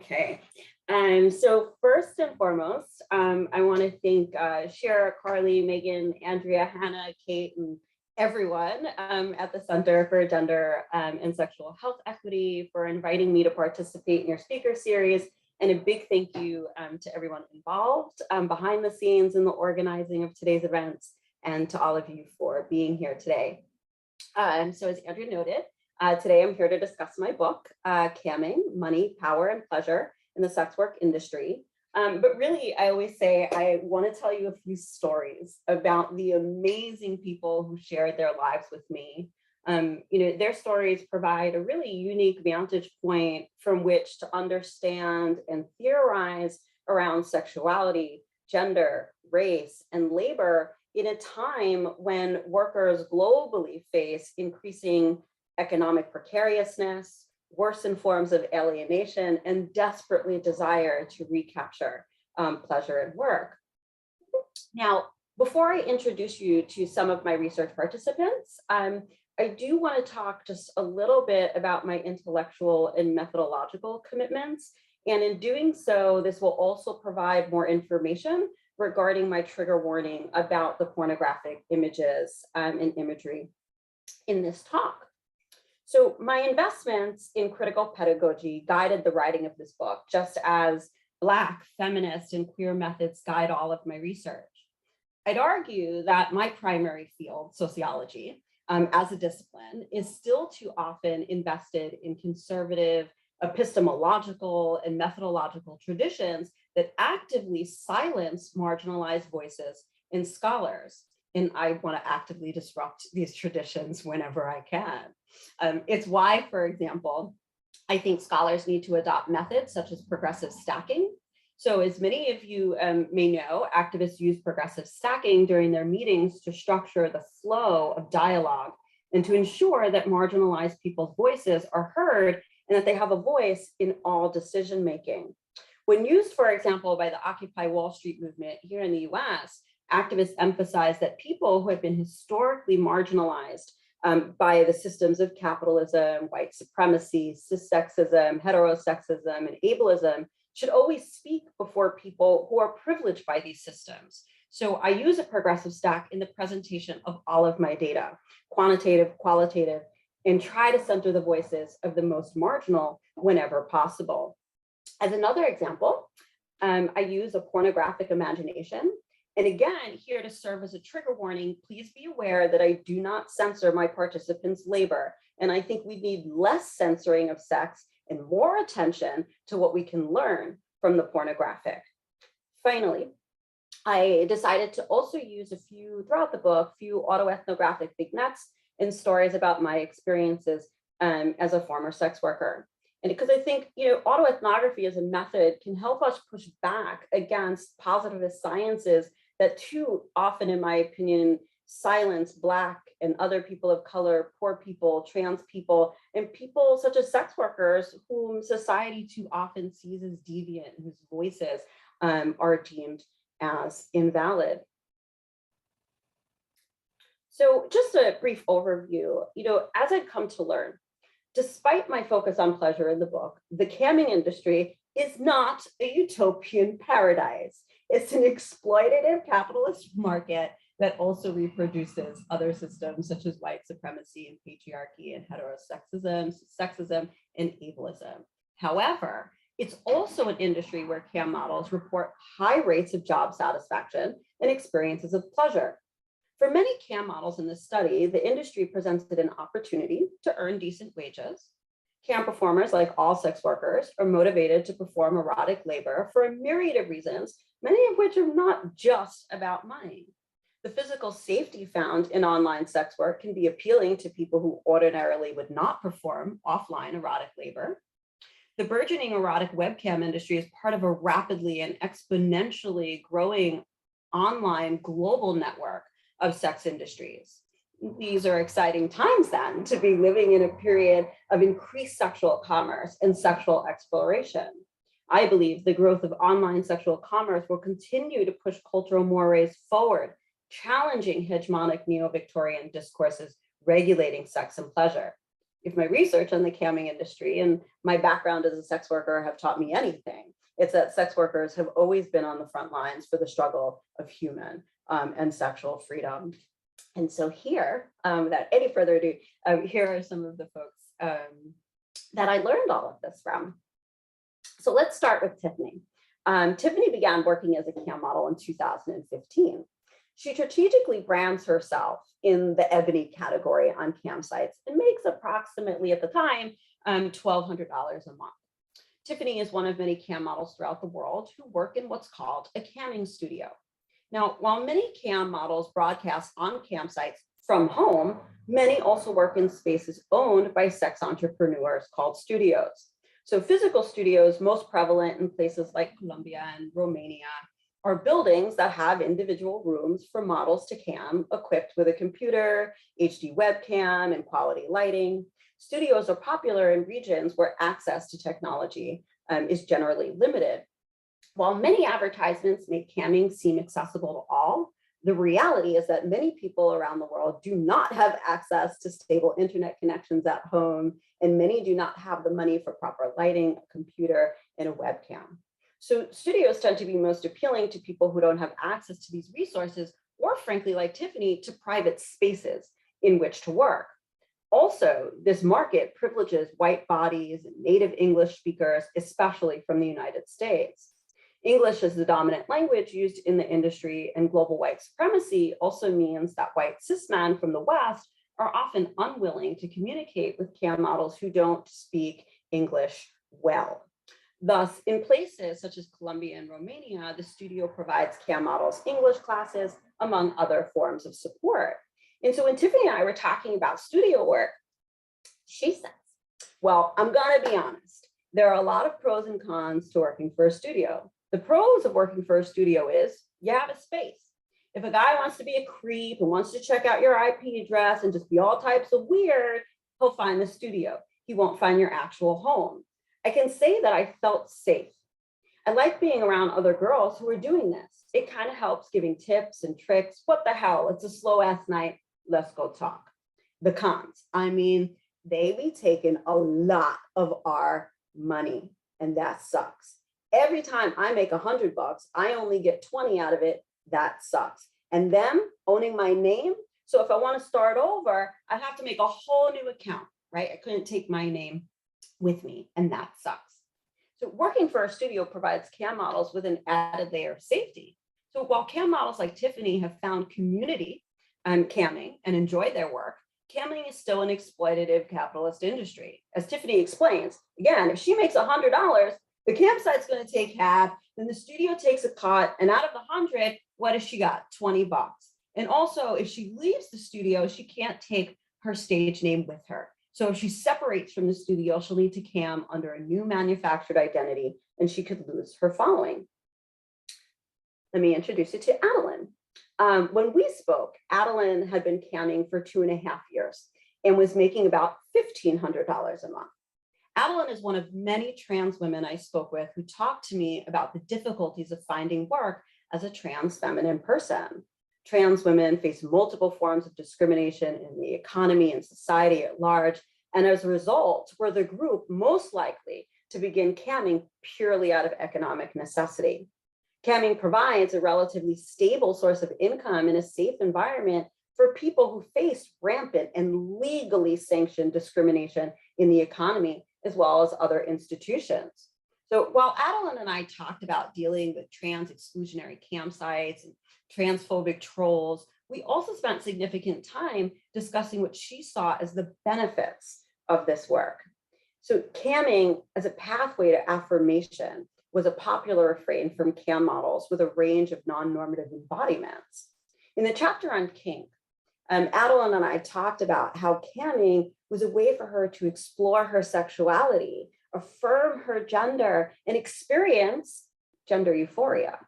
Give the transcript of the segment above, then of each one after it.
Okay. So first and foremost, I want to thank Shara, Carly, Megan, Andrea, Hannah, Kate, and everyone at the Center for Gender and Sexual Health Equity for inviting me to participate in your speaker series. And a big thank you to everyone involved behind the scenes in the organizing of today's events, and to all of you for being here today. So as Andrea noted, today I'm here to discuss my book, Camming, Money, Power, and Pleasure in the Sex Work Industry. But really, I always say I want to tell you a few stories about the amazing people who shared their lives with me. Their stories provide a really unique vantage point from which to understand and theorize around sexuality, gender, race, and labor in a time when workers globally face increasing economic precariousness, worsened forms of alienation, and desperately desire to recapture pleasure at work. Now, before I introduce you to some of my research participants, I do want to talk just a little bit about my intellectual and methodological commitments. And in doing so, this will also provide more information regarding my trigger warning about the pornographic images and imagery in this talk. So my investments in critical pedagogy guided the writing of this book, just as Black, feminist, and queer methods guide all of my research. I'd argue that my primary field, sociology, as a discipline, is still too often invested in conservative epistemological and methodological traditions that actively silence marginalized voices and scholars. And I want to actively disrupt these traditions whenever I can. It's why, for example, I think scholars need to adopt methods such as progressive stacking. So as many of you may know, activists use progressive stacking during their meetings to structure the flow of dialogue and to ensure that marginalized people's voices are heard and that they have a voice in all decision making. When used, for example, by the Occupy Wall Street movement here in the US, activists emphasize that people who have been historically marginalized by the systems of capitalism, white supremacy, cissexism, heterosexism, and ableism should always speak before people who are privileged by these systems. So I use a progressive stack in the presentation of all of my data, quantitative, qualitative, and try to center the voices of the most marginal whenever possible. As another example, I use a pornographic imagination. And again, here to serve as a trigger warning, please be aware that I do not censor my participants' labor. And I think we need less censoring of sex and more attention to what we can learn from the pornographic. Finally, I decided to also use throughout the book, few autoethnographic vignettes and stories about my experiences as a former sex worker. And because I think, autoethnography as a method can help us push back against positivist sciences that too often, in my opinion, silence Black and other people of color, poor people, trans people, and people such as sex workers whom society too often sees as deviant and whose voices are deemed as invalid. So just a brief overview, as I've come to learn, despite my focus on pleasure in the book, the camming industry is not a utopian paradise. It's an exploitative capitalist market that also reproduces other systems such as white supremacy and patriarchy and heterosexism, sexism, and ableism. However, it's also an industry where cam models report high rates of job satisfaction and experiences of pleasure. For many cam models in this study, the industry presented an opportunity to earn decent wages. Cam performers, like all sex workers, are motivated to perform erotic labor for a myriad of reasons, many of which are not just about money. The physical safety found in online sex work can be appealing to people who ordinarily would not perform offline erotic labor. The burgeoning erotic webcam industry is part of a rapidly and exponentially growing online global network of sex industries. These are exciting times then to be living in a period of increased sexual commerce and sexual exploration. I believe the growth of online sexual commerce will continue to push cultural mores forward, challenging hegemonic neo-Victorian discourses regulating sex and pleasure. If my research on the camming industry and my background as a sex worker have taught me anything, it's that sex workers have always been on the front lines for the struggle of human and sexual freedom. And so here, without any further ado, here are some of the folks that I learned all of this from. So let's start with Tiffany. Tiffany began working as a cam model in 2015. She strategically brands herself in the ebony category on cam sites and makes approximately, at the time, $1,200 a month. Tiffany is one of many cam models throughout the world who work in what's called a camming studio. Now, while many cam models broadcast on cam sites from home, many also work in spaces owned by sex entrepreneurs called studios. So physical studios, most prevalent in places like Colombia and Romania, are buildings that have individual rooms for models to cam, equipped with a computer, HD webcam, and quality lighting. Studios are popular in regions where access to technology is generally limited. While many advertisements make camming seem accessible to all, the reality is that many people around the world do not have access to stable internet connections at home, and many do not have the money for proper lighting, a computer, and a webcam. So studios tend to be most appealing to people who don't have access to these resources, or frankly, like Tiffany, to private spaces in which to work. Also, this market privileges white bodies and native English speakers, especially from the United States. English is the dominant language used in the industry, and global white supremacy also means that white cis men from the West are often unwilling to communicate with cam models who don't speak English well. Thus, in places such as Colombia and Romania, the studio provides cam models English classes, among other forms of support. And so when Tiffany and I were talking about studio work, she says, well, I'm gonna be honest, there are a lot of pros and cons to working for a studio. The pros of working for a studio is you have a space. If a guy wants to be a creep and wants to check out your IP address and just be all types of weird, he'll find the studio. He won't find your actual home. I can say that I felt safe. I like being around other girls who are doing this. It kind of helps giving tips and tricks. What the hell? It's a slow ass night. Let's go talk. The cons, I mean, they be taking a lot of our money, and that sucks. Every time I make $100, I only get 20 out of it. That sucks. And them owning my name. So if I want to start over, I have to make a whole new account, right? I couldn't take my name with me, and that sucks. So working for a studio provides cam models with an added layer of safety. So while cam models like Tiffany have found community on camming and enjoy their work, camming is still an exploitative capitalist industry. As Tiffany explains, again, if she makes $100, the campsite's going to take half, then the studio takes a cut, and out of the 100, what has she got? 20 bucks. And also, if she leaves the studio, she can't take her stage name with her. So if she separates from the studio, she'll need to cam under a new manufactured identity, and she could lose her following. Let me introduce you to Adeline. When we spoke, Adeline had been camming for 2.5 years and was making about $1,500 a month. Adeline is one of many trans women I spoke with who talked to me about the difficulties of finding work as a trans feminine person. Trans women face multiple forms of discrimination in the economy and society at large, and as a result, were the group most likely to begin camming purely out of economic necessity. Camming provides a relatively stable source of income in a safe environment for people who face rampant and legally sanctioned discrimination in the economy, as well as other institutions. So while Adeline and I talked about dealing with trans exclusionary campsites and transphobic trolls, we also spent significant time discussing what she saw as the benefits of this work. So camming as a pathway to affirmation was a popular refrain from cam models with a range of non-normative embodiments. In the chapter on kink, Adeline and I talked about how camming was a way for her to explore her sexuality, affirm her gender, and experience gender euphoria.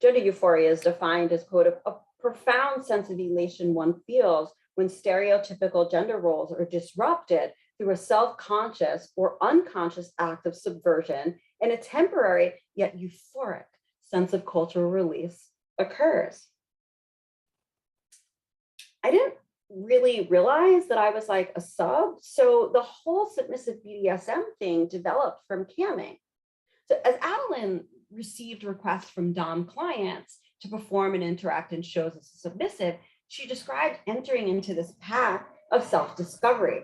Gender euphoria is defined as, quote, a profound sense of elation one feels when stereotypical gender roles are disrupted through a self-conscious or unconscious act of subversion, and a temporary yet euphoric sense of cultural release occurs. I didn't really realize that I was like a sub. So the whole submissive BDSM thing developed from camming. So as Adeline received requests from Dom clients to perform and interact in shows as a submissive, she described entering into this path of self-discovery.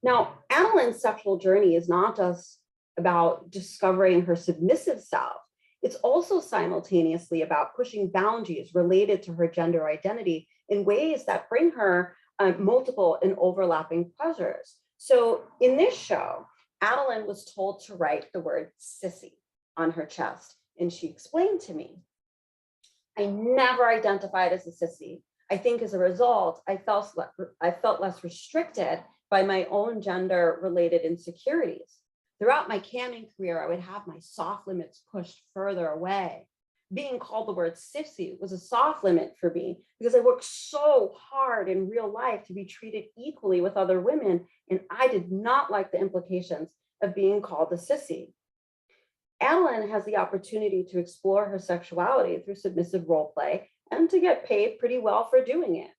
Now, Adeline's sexual journey is not just about discovering her submissive self, it's also simultaneously about pushing boundaries related to her gender identity in ways that bring her multiple and overlapping pleasures. So in this show, Adeline was told to write the word sissy on her chest, and she explained to me, I never identified as a sissy. I think as a result, I felt less restricted by my own gender-related insecurities. Throughout my camming career, I would have my soft limits pushed further away. Being called the word sissy was a soft limit for me because I worked so hard in real life to be treated equally with other women, and I did not like the implications of being called a sissy. Adeline has the opportunity to explore her sexuality through submissive role play and to get paid pretty well for doing it.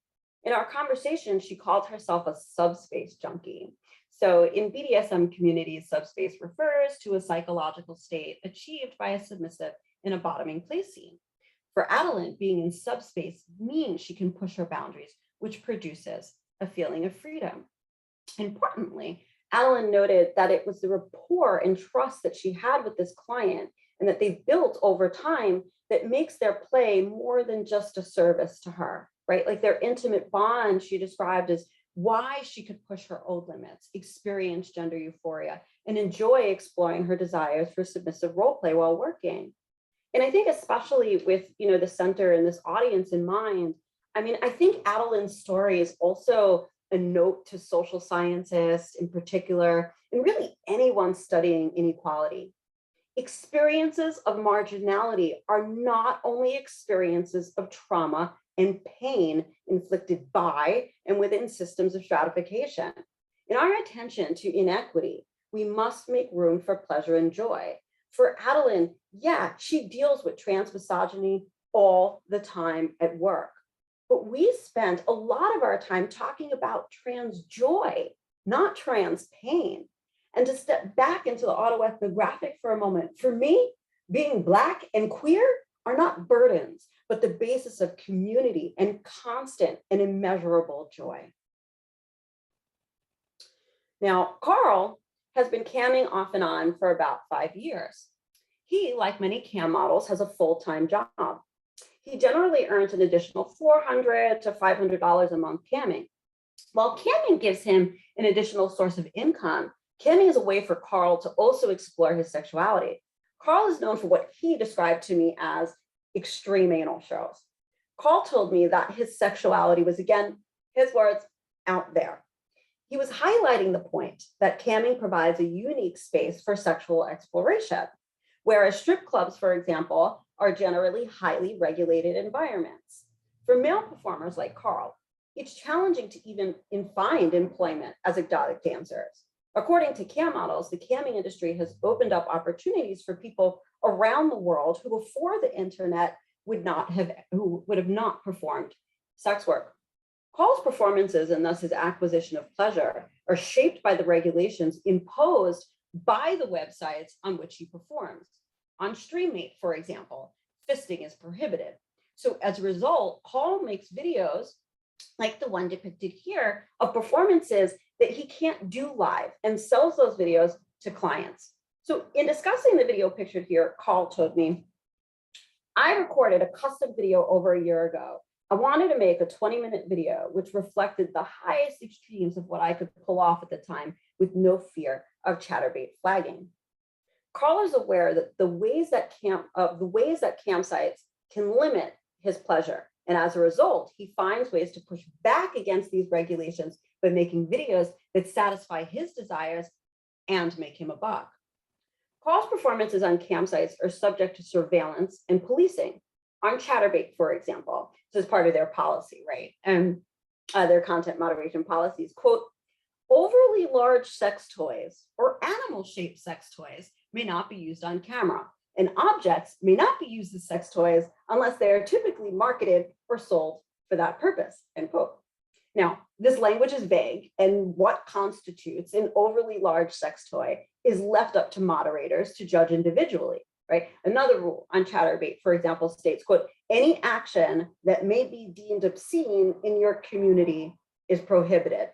In our conversation, she called herself a subspace junkie. So in BDSM communities, subspace refers to a psychological state achieved by a submissive in a bottoming place scene. For Adeline, being in subspace means she can push her boundaries, which produces a feeling of freedom. Importantly, Adeline noted that it was the rapport and trust that she had with this client and that they built over time that makes their play more than just a service to her, right? Like their intimate bond she described as why she could push her old limits, experience gender euphoria, and enjoy exploring her desires for submissive role play while working. And I think especially with, the center and this audience in mind, I think Adeline's story is also a note to social scientists in particular, and really anyone studying inequality. Experiences of marginality are not only experiences of trauma and pain inflicted by and within systems of stratification. In our attention to inequity, we must make room for pleasure and joy. For Adeline, she deals with trans misogyny all the time at work. But we spend a lot of our time talking about trans joy, not trans pain. And to step back into the autoethnographic for a moment, for me, being Black and queer are not burdens, but the basis of community and constant and immeasurable joy. Now, Carl has been camming off and on for about 5 years. He, like many cam models, has a full-time job. He generally earns an additional $400 to $500 a month camming. While camming gives him an additional source of income, camming is a way for Carl to also explore his sexuality. Carl is known for what he described to me as extreme anal shows. Carl told me that his sexuality was, again, his words, out there. He was highlighting the point that camming provides a unique space for sexual exploration, whereas strip clubs, for example, are generally highly regulated environments. For male performers like Carl, it's challenging to even find employment as exotic dancers. According to cam models, the camming industry has opened up opportunities for people around the world who before the internet would have not performed sex work. Carl's performances and thus his acquisition of pleasure are shaped by the regulations imposed by the websites on which he performs. On StreamMate, for example, fisting is prohibited. So as a result, Carl makes videos like the one depicted here of performances that he can't do live and sells those videos to clients. So in discussing the video pictured here, Carl told me, I recorded a custom video over a year ago. I wanted to make a 20-minute video which reflected the highest extremes of what I could pull off at the time with no fear of chatterbait flagging. Carl is aware that the ways that campsites can limit his pleasure. And as a result, he finds ways to push back against these regulations by making videos that satisfy his desires and make him a buck. Carl's performances on campsites are subject to surveillance and policing. On Chatterbait, for example, this is part of their policy, right? And their content moderation policies, quote, overly large sex toys or animal-shaped sex toys may not be used on camera, and objects may not be used as sex toys unless they are typically marketed or sold for that purpose, end quote. Now, this language is vague, and what constitutes an overly large sex toy is left up to moderators to judge individually, right? Another rule on Chatterbait, for example, states, quote, any action that may be deemed obscene in your community is prohibited.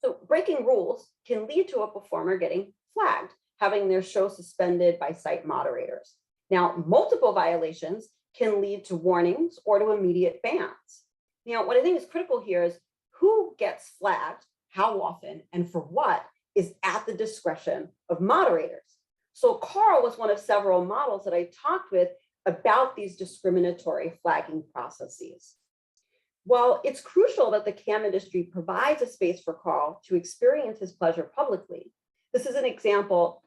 So breaking rules can lead to a performer getting flagged, having their show suspended by site moderators. Now, multiple violations can lead to warnings or to immediate bans. Now, what I think is critical here is who gets flagged, how often, and for what is at the discretion of moderators. So Carl was one of several models that I talked with about these discriminatory flagging processes. While it's crucial that the cam industry provides a space for Carl to experience his pleasure publicly, this example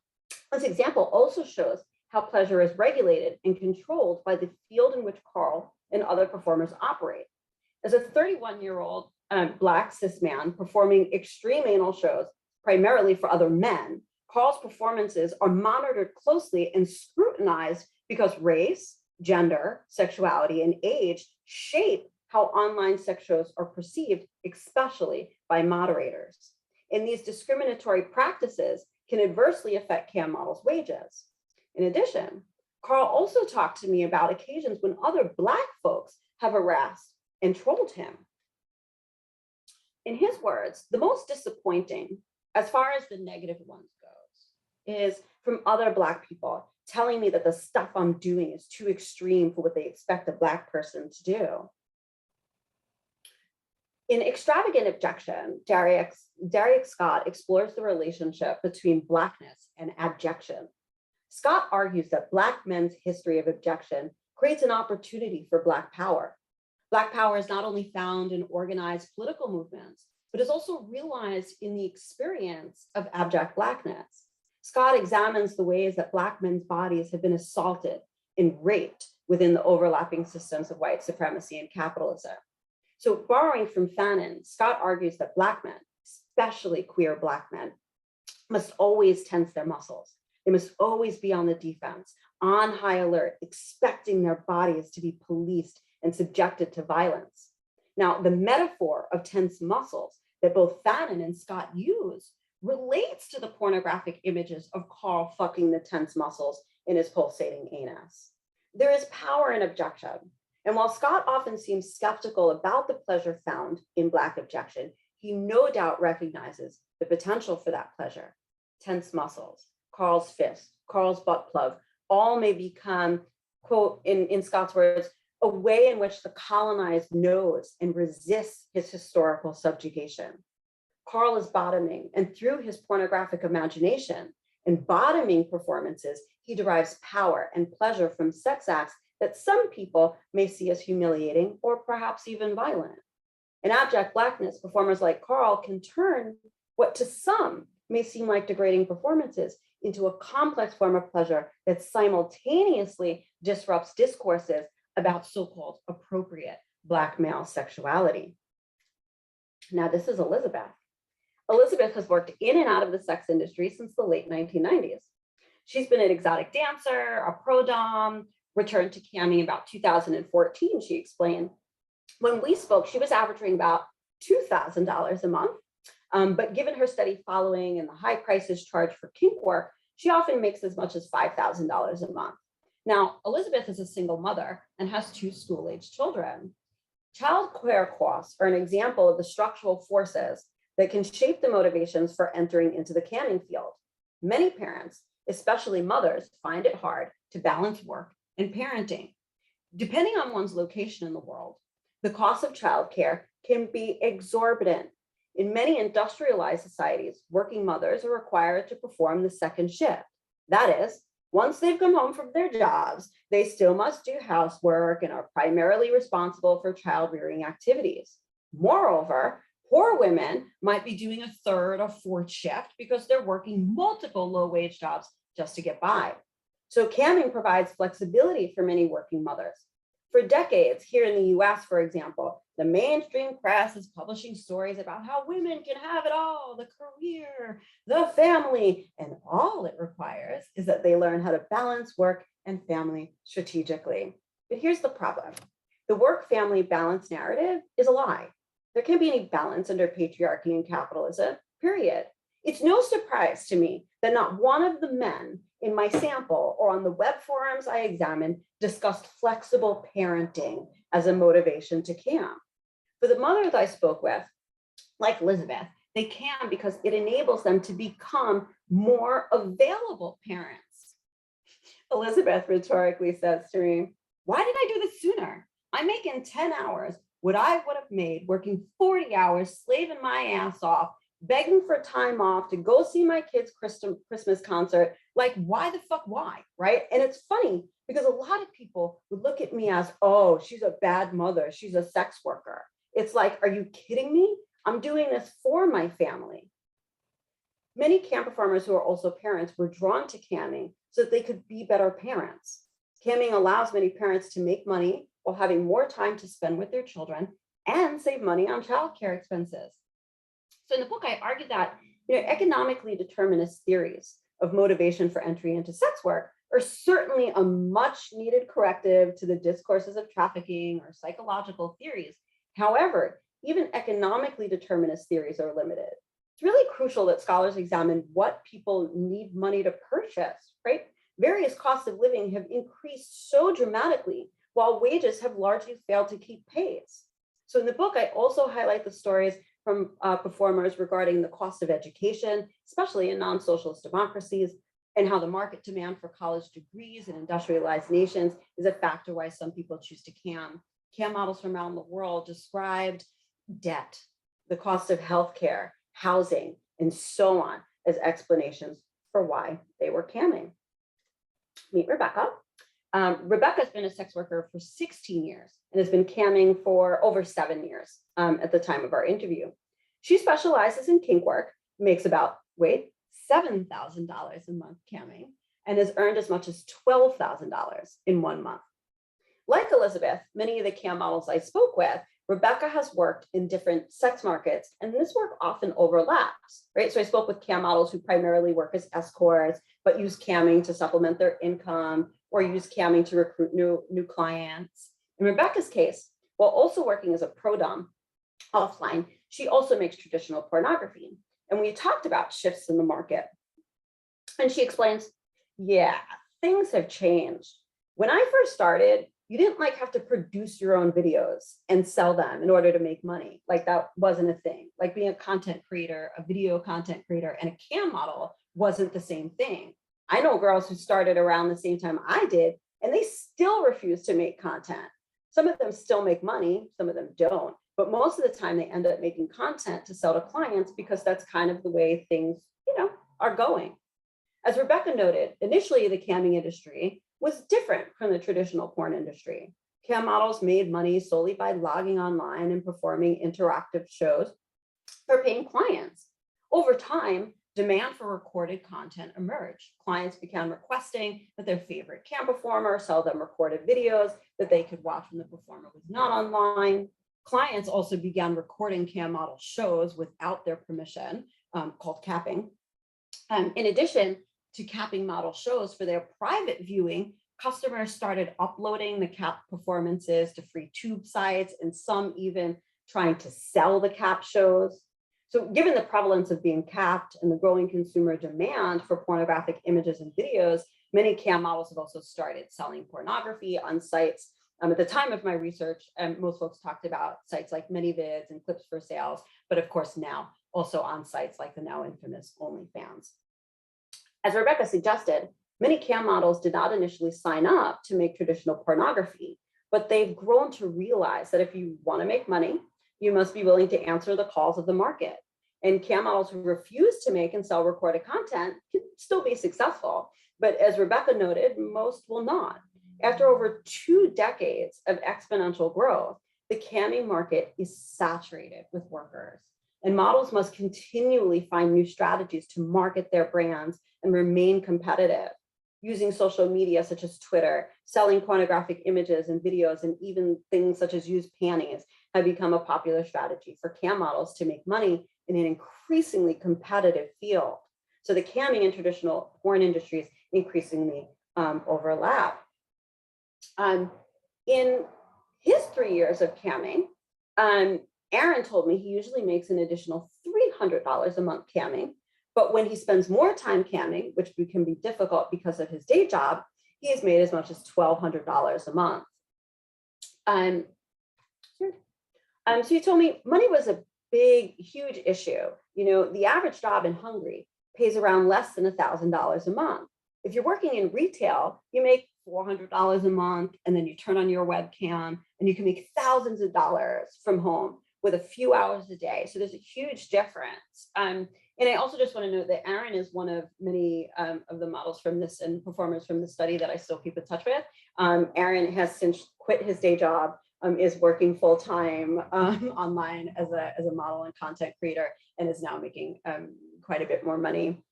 also shows how pleasure is regulated and controlled by the field in which Carl and other performers operate. As a 31-year-old Black cis man performing extreme anal shows, primarily for other men, Carl's performances are monitored closely and scrutinized because race, gender, sexuality, and age shape how online sex shows are perceived, especially by moderators. And these discriminatory practices can adversely affect cam models' wages. In addition, Carl also talked to me about occasions when other Black folks have harassed and trolled him. In his words, the most disappointing, as far as the negative ones goes, is from other Black people telling me that the stuff I'm doing is too extreme for what they expect a Black person to do. In Extravagant Abjection, Darius Scott explores the relationship between Blackness and abjection. Scott argues that Black men's history of abjection creates an opportunity for Black power. Black power is not only found in organized political movements, but is also realized in the experience of abject Blackness. Scott examines the ways that Black men's bodies have been assaulted and raped within the overlapping systems of white supremacy and capitalism. So borrowing from Fanon, Scott argues that Black men, especially queer Black men, must always tense their muscles. They must always be on the defense, on high alert, expecting their bodies to be policed and subjected to violence. Now, the metaphor of tense muscles that both Fanon and Scott use relates to the pornographic images of Carl fucking the tense muscles in his pulsating anus. There is power in abjection. And while Scott often seems skeptical about the pleasure found in Black abjection, he no doubt recognizes the potential for that pleasure. Tense muscles, Carl's fist, Carl's butt plug, all may become, quote, in Scott's words, a way in which the colonized knows and resists his historical subjugation. Carl is bottoming, and through his pornographic imagination and bottoming performances, he derives power and pleasure from sex acts that some people may see as humiliating or perhaps even violent. In abject Blackness, performers like Carl can turn what to some may seem like degrading performances into a complex form of pleasure that simultaneously disrupts discourses about so-called appropriate Black male sexuality. Now, this is Elizabeth. Elizabeth has worked in and out of the sex industry since the late 1990s. She's been an exotic dancer, a pro dom, returned to camming about 2014, she explained. When we spoke, she was averaging about $2,000 a month. But given her steady following and the high prices charged for kink work, she often makes as much as $5,000 a month. Now, Elizabeth is a single mother and has 2 school-age children. Child care costs are an example of the structural forces that can shape the motivations for entering into the camming field. Many parents, especially mothers, find it hard to balance work and parenting. Depending on one's location in the world, the cost of childcare can be exorbitant. In many industrialized societies, working mothers are required to perform the second shift. That is, once they've come home from their jobs, they still must do housework and are primarily responsible for child rearing activities. Moreover, poor women might be doing a 3rd or 4th shift because they're working multiple low-wage jobs just to get by. So camming provides flexibility for many working mothers. For decades, here in the US, for example, the mainstream press is publishing stories about how women can have it all, the career, the family, and all it requires is that they learn how to balance work and family strategically. But here's the problem. The work-family balance narrative is a lie. there can't be any balance under patriarchy and capitalism, period. It's no surprise to me that not one of the men in my sample or on the web forums I examined discussed flexible parenting as a motivation to cam. For the mothers I spoke with, like Elizabeth, they can because it enables them to become more available parents. Elizabeth rhetorically says to me, why did I do this sooner? I'm making 10 hours what I would have made working 40 hours, slaving my ass off, begging for time off to go see my kids' Christmas concert. Like, why the fuck, why, right? And it's funny because a lot of people would look at me as, oh, she's a bad mother, she's a sex worker. It's like, are you kidding me? I'm doing this for my family. Many cam performers who are also parents were drawn to camming so that they could be better parents. Camming allows many parents to make money while having more time to spend with their children and save money on childcare expenses. So in the book, I argue that economically determinist theories of motivation for entry into sex work are certainly a much needed corrective to the discourses of trafficking or psychological theories. However, even economically determinist theories are limited. It's really crucial that scholars examine what people need money to purchase, right? Various costs of living have increased so dramatically while wages have largely failed to keep pace. So in the book, I also highlight the stories from performers regarding the cost of education, especially in non-socialist democracies, and how the market demand for college degrees in industrialized nations is a factor why some people choose to cam. Cam models from around the world described debt, the cost of healthcare, housing, and so on as explanations for why they were camming. Meet Rebecca. Rebecca's been a sex worker for 16 years and has been camming for over 7 years at the time of our interview. She specializes in kink work, makes about, $7,000 a month camming, and has earned as much as $12,000 in 1 month. Like Elizabeth, many of the cam models I spoke with, Rebecca has worked in different sex markets, and this work often overlaps, right? So I spoke with cam models who primarily work as escorts, but use camming to supplement their income or use camming to recruit new clients. In Rebecca's case, while also working as a pro-dom offline, she also makes traditional pornography. And we talked about shifts in the market. And she explains, yeah, things have changed. When I first started, you didn't have to produce your own videos and sell them in order to make money. Like that wasn't a thing. Like being a content creator, a video content creator, and a cam model wasn't the same thing. I know girls who started around the same time I did, and they still refuse to make content. Some of them still make money, some of them don't, but most of the time they end up making content to sell to clients because that's kind of the way things, are going. As Rebecca noted, initially the camming industry was different from the traditional porn industry. Cam models made money solely by logging online and performing interactive shows for paying clients. Over time, demand for recorded content emerged. Clients began requesting that their favorite cam performer sell them recorded videos that they could watch when the performer was not online. Clients also began recording cam model shows without their permission, called capping. In addition to capping model shows for their private viewing, customers started uploading the cap performances to free tube sites, and some even trying to sell the cap shows. So given the prevalence of being capped and the growing consumer demand for pornographic images and videos, many cam models have also started selling pornography on sites. At the time of my research, most folks talked about sites like ManyVids and Clips for Sales, but of course now also on sites like the now infamous OnlyFans. As Rebecca suggested, many cam models did not initially sign up to make traditional pornography, but they've grown to realize that if you want to make money, you must be willing to answer the calls of the market. And cam models who refuse to make and sell recorded content can still be successful. But as Rebecca noted, most will not. After over 2 decades of exponential growth, the camming market is saturated with workers. And models must continually find new strategies to market their brands and remain competitive. Using social media such as Twitter, selling pornographic images and videos, and even things such as used panties have become a popular strategy for cam models to make money in an increasingly competitive field. So the camming and traditional porn industries increasingly overlap. In his 3 years of camming, Aaron told me he usually makes an additional $300 a month camming, but when he spends more time camming, which can be difficult because of his day job, he has made as much as $1,200 a month. So he told me money was a big, huge issue. You know, the average job in Hungary pays around less than $1,000 a month. If you're working in retail, you make $400 a month, and then you turn on your webcam and you can make thousands of dollars from home with a few hours a day. So there's a huge difference. And I also just want to note that Aaron is one of many of the models from this and performers from the study that I still keep in touch with. Aaron has since quit his day job, is working full-time online as a model and content creator, and is now making quite a bit more money.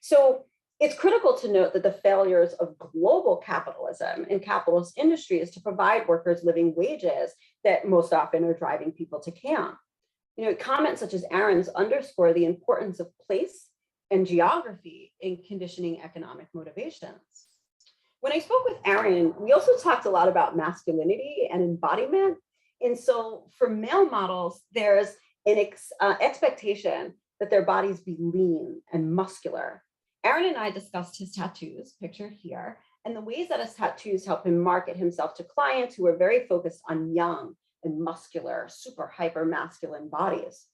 So it's critical to note that the failures of global capitalism and capitalist industry is to provide workers living wages that most often are driving people to camp. You know, comments such as Aaron's underscore the importance of place and geography in conditioning economic motivations. When I spoke with Aaron, we also talked a lot about masculinity and embodiment. And so for male models, there's an expectation that their bodies be lean and muscular. Aaron and I discussed his tattoos, pictured here, and the ways that his tattoos help him market himself to clients who are very focused on young and muscular, super hyper masculine bodies.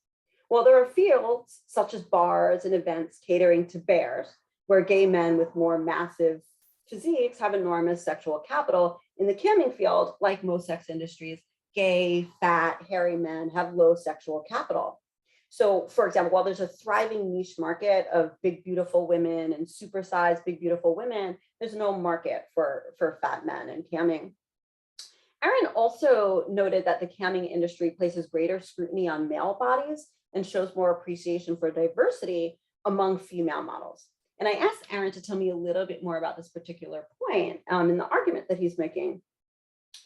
While there are fields such as bars and events catering to bears, where gay men with more massive physiques have enormous sexual capital, in the camming field, like most sex industries, gay, fat, hairy men have low sexual capital. So, for example, while there's a thriving niche market of big, beautiful women and supersized big, beautiful women, there's no market for fat men in camming. Aaron also noted that the camming industry places greater scrutiny on male bodies and shows more appreciation for diversity among female models. And I asked Aaron to tell me a little bit more about this particular point in the argument that he's making.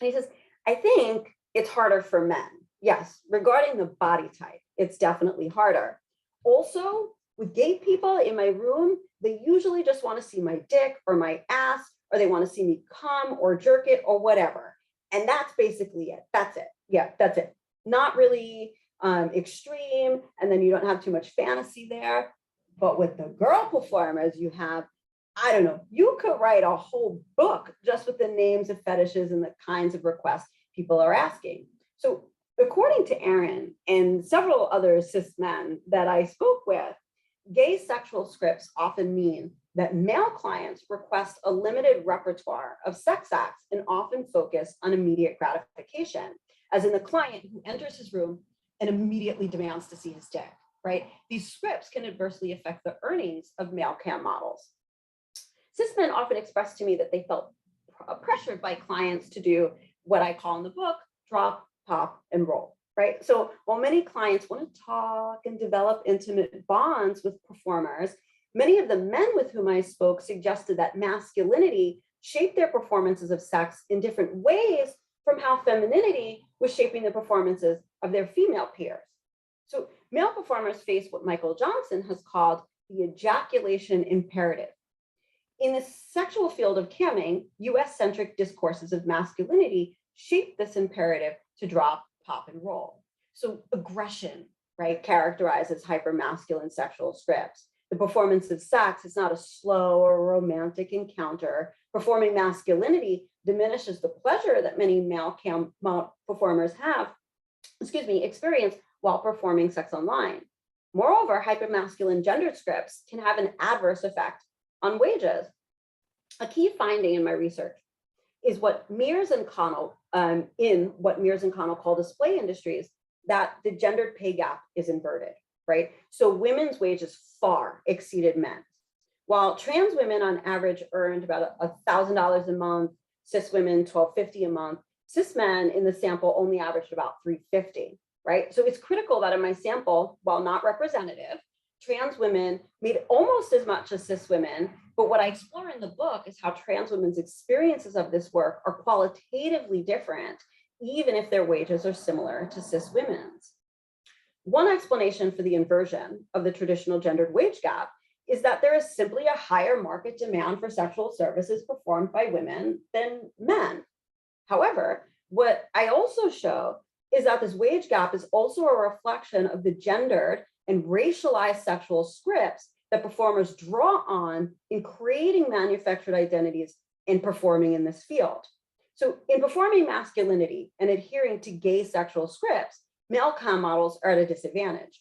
And he says, I think it's harder for men. Yes, regarding the body type, it's definitely harder. Also, with gay people in my room, they usually just want to see my dick or my ass, or they want to see me come or jerk it or whatever. And that's basically it. That's it. Yeah, that's it. Not really extreme. And then you don't have too much fantasy there. But with the girl performers, you have, I don't know, you could write a whole book just with the names of fetishes and the kinds of requests people are asking. So according to Aaron and several other cis men that I spoke with, gay sexual scripts often mean that male clients request a limited repertoire of sex acts and often focus on immediate gratification, as in the client who enters his room and immediately demands to see his dick, right? These scripts can adversely affect the earnings of male cam models. Cis men often expressed to me that they felt pressured by clients to do what I call in the book, drop, pop, and roll, right? So while many clients want to talk and develop intimate bonds with performers, many of the men with whom I spoke suggested that masculinity shaped their performances of sex in different ways from how femininity was shaping the performances of their female peers. So male performers face what Michael Johnson has called the ejaculation imperative. In the sexual field of camming, US-centric discourses of masculinity shape this imperative to drop, pop, and roll. So aggression, right, characterizes hypermasculine sexual scripts. The performance of sex is not a slow or romantic encounter. Performing masculinity diminishes the pleasure that many male cam performers experience while performing sex online. Moreover, hypermasculine gendered scripts can have an adverse effect on wages. A key finding in my research is what Mears and Connell, call display industries, that the gendered pay gap is inverted, right? So women's wages far exceeded men's. While trans women on average earned about $1,000 a month, cis women $1,250 a month, cis men in the sample only averaged about $350, right? So it's critical that in my sample, while not representative, trans women made almost as much as cis women, but what I explore in the book is how trans women's experiences of this work are qualitatively different, even if their wages are similar to cis women's. One explanation for the inversion of the traditional gendered wage gap is that there is simply a higher market demand for sexual services performed by women than men. However, what I also show is that this wage gap is also a reflection of the gendered and racialized sexual scripts that performers draw on in creating manufactured identities and performing in this field. So in performing masculinity and adhering to gay sexual scripts, male cam models are at a disadvantage.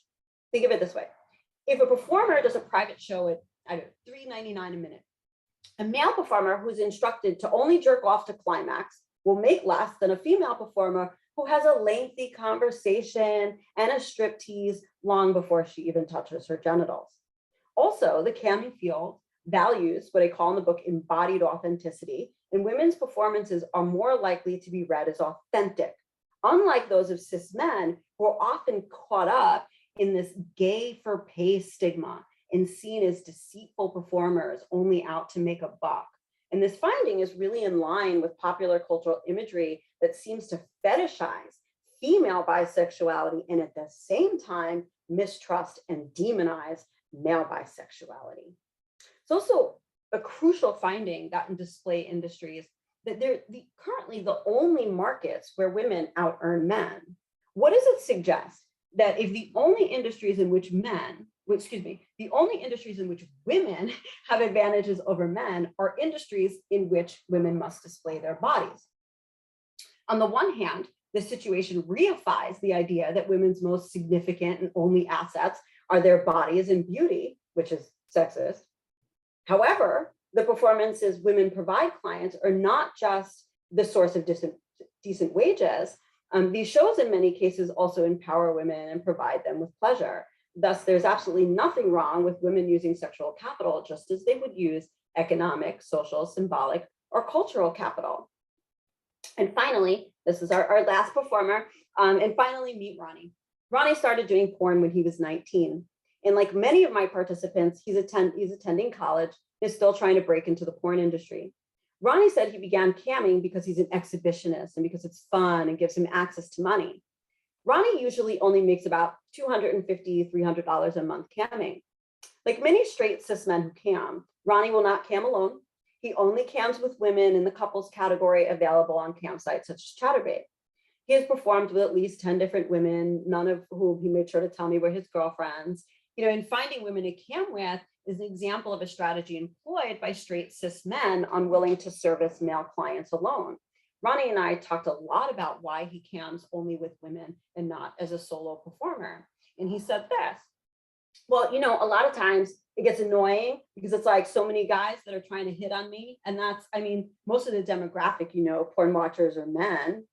Think of it this way. If a performer does a private show at, I don't know, $3.99 a minute, a male performer who's instructed to only jerk off to climax will make less than a female performer who has a lengthy conversation and a striptease long before she even touches her genitals. Also, the camming field values what I call in the book embodied authenticity, and women's performances are more likely to be read as authentic, unlike those of cis men who are often caught up in this gay for pay stigma and seen as deceitful performers only out to make a buck. And this finding is really in line with popular cultural imagery that seems to fetishize female bisexuality and at the same time mistrust and demonize male bisexuality. It's also a crucial finding that in display industries that they're currently the only markets where women out earn men. What does it suggest? That if the only industries in which the only industries in which women have advantages over men are industries in which women must display their bodies. On the one hand, this situation reifies the idea that women's most significant and only assets are their bodies and beauty, which is sexist. However, the performances women provide clients are not just the source of decent wages. These shows in many cases also empower women and provide them with pleasure. Thus, there's absolutely nothing wrong with women using sexual capital, just as they would use economic, social, symbolic, or cultural capital. And finally, this is our last performer, and finally meet Ronnie. Ronnie started doing porn when he was 19. And like many of my participants, he's attending college, is still trying to break into the porn industry. Ronnie said he began camming because he's an exhibitionist and because it's fun and gives him access to money. Ronnie usually only makes about $250, $300 a month camming. Like many straight cis men who cam, Ronnie will not cam alone. He only cams with women in the couples category available on cam sites such as Chatterbait. He has performed with at least 10 different women, none of whom he made sure to tell me were his girlfriends. And finding women to cam with is an example of a strategy employed by straight cis men unwilling to service male clients alone. Ronnie and I talked a lot about why he cams only with women and not as a solo performer. And he said this, well, a lot of times it gets annoying because it's like so many guys that are trying to hit on me. And that's, most of the demographic, porn watchers are men.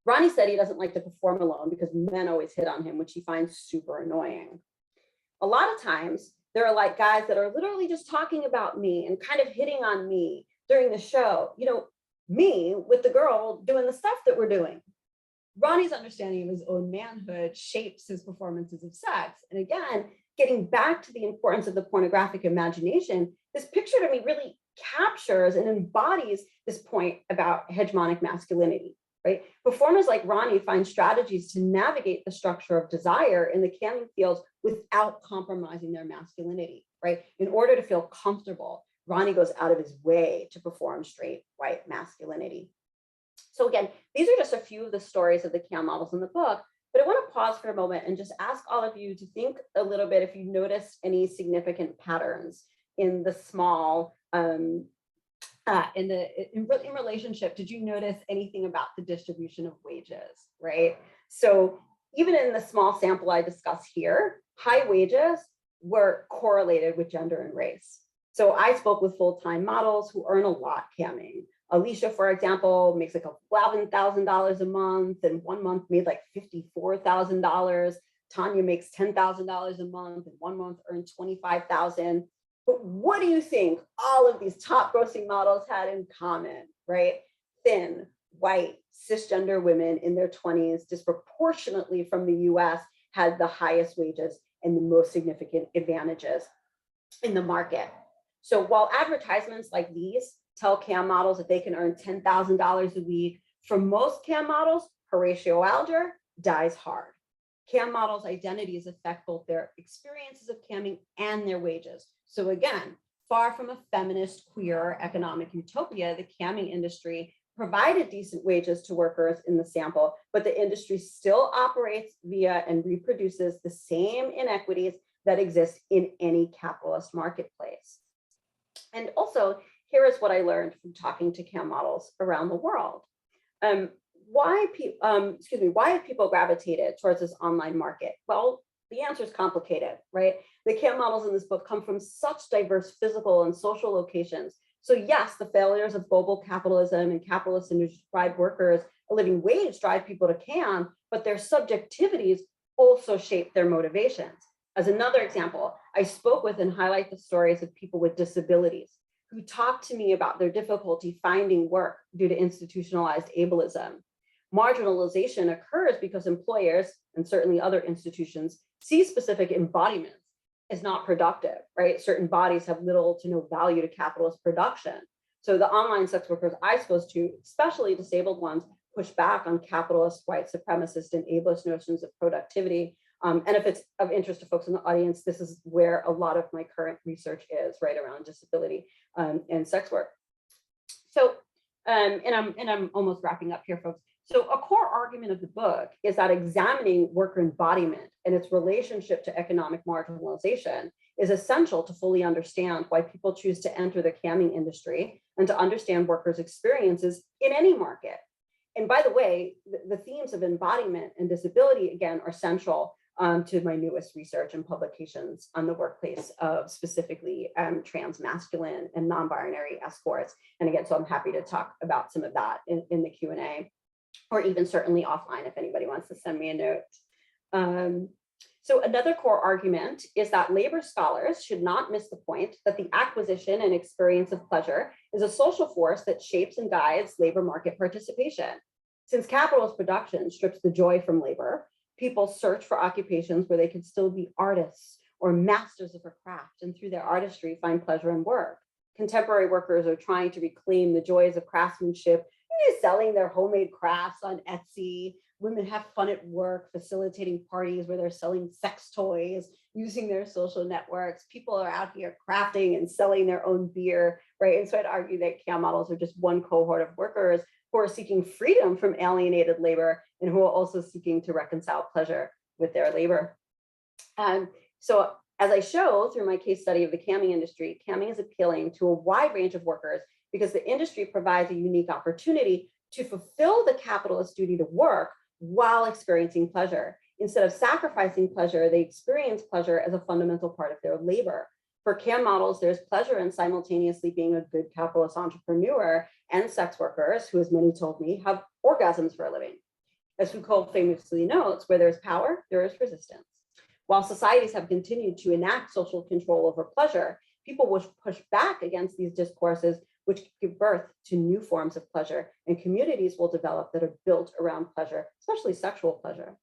Ronnie said he doesn't like to perform alone because men always hit on him, which he finds super annoying. A lot of times there are like guys that are literally just talking about me and kind of hitting on me during the show, me with the girl doing the stuff that we're doing. Ronnie's understanding of his own manhood shapes his performances of sex. And again, getting back to the importance of the pornographic imagination, this picture to me really captures and embodies this point about hegemonic masculinity, right? Performers like Ronnie find strategies to navigate the structure of desire in the camming fields without compromising their masculinity, right? In order to feel comfortable, Ronnie goes out of his way to perform straight white masculinity. So again, these are just a few of the stories of the cam models in the book, but I want to pause for a moment and just ask all of you to think a little bit if you notice any significant patterns in the small, in relationship. Did you notice anything about the distribution of wages, right? So even in the small sample I discuss here, high wages were correlated with gender and race. So I spoke with full-time models who earn a lot camming. Alicia, for example, makes like $11,000 a month, and one month made like $54,000. Tanya makes $10,000 a month, and one month earned $25,000. But what do you think all of these top grossing models had in common, right? Thin, white, cisgender women in their 20s, disproportionately from the US, had the highest wages and the most significant advantages in the market. So while advertisements like these tell cam models that they can earn $10,000 a week, for most cam models, Horatio Alger dies hard. Cam models' identities affect both their experiences of camming and their wages. So again, far from a feminist, queer economic utopia, the camming industry provided decent wages to workers in the sample, but the industry still operates via and reproduces the same inequities that exist in any capitalist marketplace. And also, here is what I learned from talking to CAM models around the world. Why have people gravitated towards this online market? Well, the answer is complicated, right? The CAM models in this book come from such diverse physical and social locations. So yes, the failures of global capitalism and capitalist industry deprived workers a living wage drive people to CAM, but their subjectivities also shape their motivations. As another example, I spoke with and highlight the stories of people with disabilities who talked to me about their difficulty finding work due to institutionalized ableism. Marginalization occurs because employers, and certainly other institutions, see specific embodiments as not productive, right? Certain bodies have little to no value to capitalist production. So the online sex workers I suppose to, especially disabled ones, push back on capitalist, white supremacist, and ableist notions of productivity. And if it's of interest to folks in the audience, this is where a lot of my current research is, right, around disability and sex work. So, and I'm almost wrapping up here, folks. So a core argument of the book is that examining worker embodiment and its relationship to economic marginalization is essential to fully understand why people choose to enter the camming industry and to understand workers' experiences in any market. And by the way, the themes of embodiment and disability, again, are central to my newest research and publications on the workplace of specifically trans masculine and non-binary escorts. And again, so I'm happy to talk about some of that in the Q&A, or even certainly offline if anybody wants to send me a note. So another core argument is that labor scholars should not miss the point that the acquisition and experience of pleasure is a social force that shapes and guides labor market participation. Since capitalist production strips the joy from labor, people search for occupations where they can still be artists or masters of a craft, and through their artistry find pleasure in work. Contemporary workers are trying to reclaim the joys of craftsmanship, selling their homemade crafts on Etsy. Women have fun at work, facilitating parties where they're selling sex toys, using their social networks. People are out here crafting and selling their own beer, right? And so I'd argue that CAM models are just one cohort of workers who are seeking freedom from alienated labor and who are also seeking to reconcile pleasure with their labor. So as I show through my case study of the camming industry, camming is appealing to a wide range of workers because the industry provides a unique opportunity to fulfill the capitalist duty to work while experiencing pleasure. Instead of sacrificing pleasure, they experience pleasure as a fundamental part of their labor. For CAM models, there's pleasure in simultaneously being a good capitalist entrepreneur and sex workers who, as many told me, have orgasms for a living. As Foucault famously notes, where there's power, there is resistance. While societies have continued to enact social control over pleasure, people will push back against these discourses, which give birth to new forms of pleasure, and communities will develop that are built around pleasure, especially sexual pleasure.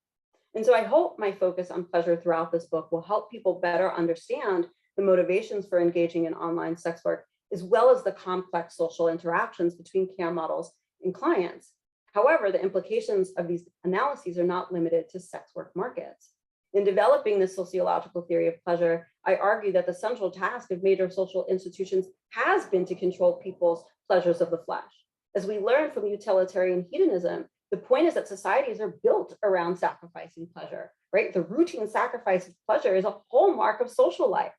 And so I hope my focus on pleasure throughout this book will help people better understand the motivations for engaging in online sex work, as well as the complex social interactions between CAM models and clients. However, the implications of these analyses are not limited to sex work markets. In developing the sociological theory of pleasure, I argue that the central task of major social institutions has been to control people's pleasures of the flesh. As we learn from utilitarian hedonism, the point is that societies are built around sacrificing pleasure, right? The routine sacrifice of pleasure is a hallmark of social life.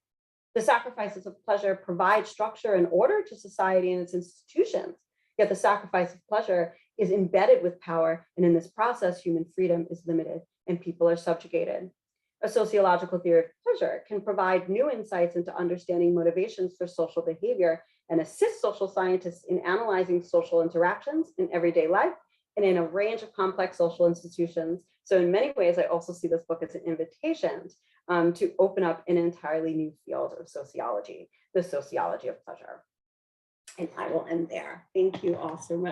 The sacrifices of pleasure provide structure and order to society and its institutions, yet the sacrifice of pleasure is embedded with power, and in this process, human freedom is limited and people are subjugated. A sociological theory of pleasure can provide new insights into understanding motivations for social behavior and assist social scientists in analyzing social interactions in everyday life and in a range of complex social institutions. So in many ways, I also see this book as an invitation to open up an entirely new field of sociology, the sociology of pleasure. And I will end there. Thank you all so much